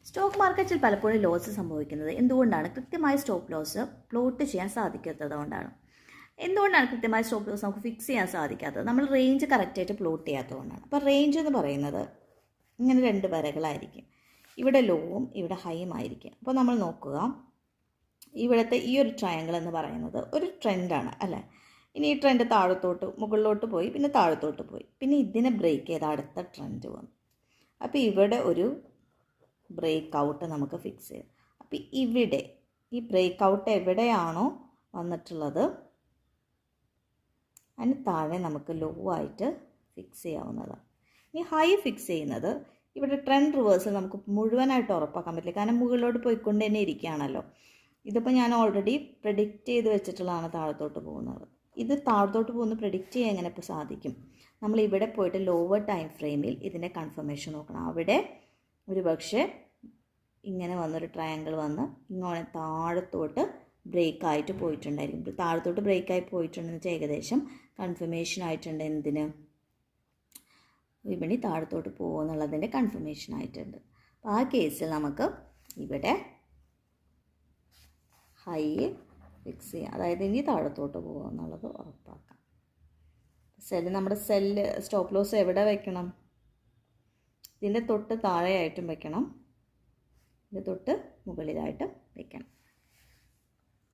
Stock മാർക്കറ്റിൽ പലപ്പോഴും loss സംഭവിക്കുന്നത് എന്തുകൊണ്ടാണ്? കൃത്യമായ സ്റ്റോപ്പ് ലോസ് പ്ലോട്ട് ചെയ്യാൻ സാധിക്കാത്തത് കൊണ്ടാണ്. എന്തുകൊണ്ടാണ് കൃത്യമായ സ്റ്റോപ്പ് ലോസ് നമുക്ക് ഫിക്സ് ചെയ്യാൻ സാധിക്കാത്തത്? നമ്മൾ റേഞ്ച് കറക്റ്റായിട്ട് പ്ലോട്ട് ചെയ്യാത്തതുകൊണ്ടാണ്. അപ്പോൾ റേഞ്ച് എന്ന് പറയുന്നത് ഇങ്ങനെ 2 വരകളായിരിക്കും. ഇവിടെ ലോവും ഇവിടെ ഹൈയും ആയിരിക്കും. അപ്പോൾ നമ്മൾ നോക്കുക, ഇവിടുത്തെ ഈ ഒരു ട്രയാങ്കിൾ എന്ന് പറയുന്നത് ഒരു ട്രെൻഡാണ് അല്ലേ? ഇനി ഈ ട്രെൻഡ് താഴത്തോട്ട് മുകളിലോട്ട് പോയി, പിന്നെ താഴത്തോട്ട് പോയി, പിന്നെ ഇതിനെ ബ്രേക്ക് ചെയ്ത് അടുത്ത ട്രെൻഡ് വന്നു. അപ്പോൾ ഇവിടെ ഒരു ബ്രേക്ക് ഔട്ട് നമുക്ക് ഫിക്സ് ചെയ്യാം. അപ്പോൾ ഇവിടെ ഈ ബ്രേക്ക് ഔട്ട് എവിടെയാണോ വന്നിട്ടുള്ളത് അതിന് താഴെ നമുക്ക് ലോ ആയിട്ട് ഫിക്സ് ചെയ്യാവുന്നതാണ്. ഇനി ഹൈ ഫിക്സ് ചെയ്യുന്നത് ഇവിടെ ട്രെൻഡ് റിവേഴ്സൽ നമുക്ക് മുഴുവനായിട്ട് ഉറപ്പാക്കാൻ പറ്റില്ല, കാരണം മുകളിലോട്ട് പോയിക്കൊണ്ട് തന്നെ ഇരിക്കുകയാണല്ലോ. ഇതിപ്പോൾ ഞാൻ ഓൾറെഡി പ്രെഡിക്റ്റ് ചെയ്ത് വെച്ചിട്ടുള്ളതാണ് താഴത്തോട്ട് പോകുന്നത്. ഇത് താഴത്തോട്ട് പോകുന്ന പ്രെഡിക്റ്റ് ചെയ്യാൻ എങ്ങനെ ഇപ്പോൾ സാധിക്കും? നമ്മൾ ഇവിടെ പോയിട്ട് ലോവർ ടൈം ഫ്രെയിമിൽ ഇതിൻ്റെ കൺഫർമേഷൻ നോക്കണം. അവിടെ ഒരു പക്ഷേ ഇങ്ങനെ വന്നൊരു ട്രയാങ്കിൾ വന്ന് ഇങ്ങനെ താഴത്തോട്ട് ബ്രേക്കായിട്ട് പോയിട്ടുണ്ടായിരിക്കും. താഴത്തോട്ട് ബ്രേക്കായി പോയിട്ടുണ്ടെന്ന് വെച്ചാൽ ഏകദേശം കൺഫർമേഷൻ ആയിട്ടുണ്ട്. എന്തിന്? വിപണി താഴത്തോട്ട് പോകുമെന്നുള്ളതിൻ്റെ കൺഫർമേഷൻ ആയിട്ടുണ്ട്. അപ്പോൾ ആ കേസിൽ നമുക്ക് ഇവിടെ ഹൈ ഫിക്സ് ചെയ്യാം, അതായത് ഇനി താഴത്തോട്ട് പോകുക എന്നുള്ളത് ഉറപ്പാക്കാം. നമ്മുടെ സ്റ്റോപ്പ് ലോസ് എവിടെ വയ്ക്കണം? ഇതിൻ്റെ തൊട്ട് താഴെയായിട്ടും വയ്ക്കണം, ഇതിൻ്റെ തൊട്ട് മുകളിലായിട്ടും വയ്ക്കണം.